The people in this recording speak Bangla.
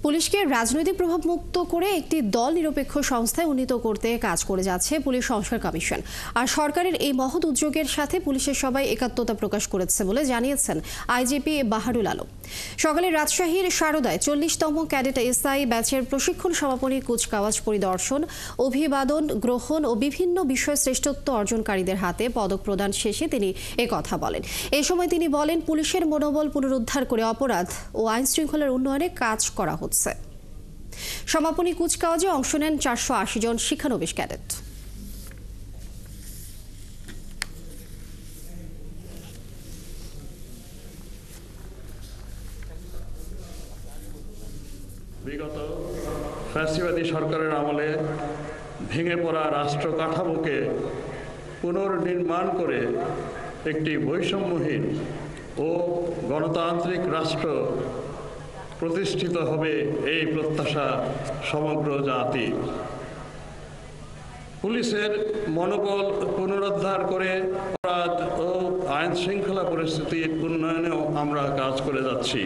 পুলিশকে রাজনৈতিক প্রভাব মুক্ত করে একটি দল নিরপেক্ষ সংস্থায় উন্নীত করতে কাজ করে যাচ্ছে পুলিশ সংস্কার কমিশন। আর সরকারের এই মহৎ উদ্যোগের সাথে পুলিশের সবাই একাত্মতা প্রকাশ করেছে বলে জানিয়েছেন আইজিপি বাহারুল আলম। সকালে রাজশাহীর শারদায় 40তম ক্যাডেট এসআই ব্যাচের প্রশিক্ষণ সমাপনী কুচকাওয়াজ পরিদর্শন, অভিবাদন গ্রহণ ও বিভিন্ন বিষয়ে শ্রেষ্ঠত্ব অর্জনকারীদের হাতে পদক প্রদান শেষে তিনি একথা বলেন। এ সময় তিনি বলেন, পুলিশের মনোবল পুনরুদ্ধার করে অপরাধ ও আইন শৃঙ্খলার উন্নয়নে কাজ করা হচ্ছে। সমাপনী কুচকাওয়াজে অংশ নেন 480 জন শিক্ষানবিশ ক্যাডেট। বিগত ফ্যাসিবাদী সরকারের আমলে ভেঙে পড়া রাষ্ট্র কাঠামোকে পুনর্নির্মাণ করে একটি বৈষম্যহীন ও গণতান্ত্রিক রাষ্ট্র প্রতিষ্ঠিত হবে, এই প্রত্যাশা সমগ্র জাতি। পুলিশের মনোবল পুনরুদ্ধার করে অপরাধ ও আইন শৃঙ্খলা পরিস্থিতির উন্নয়নেও আমরা কাজ করে যাচ্ছি।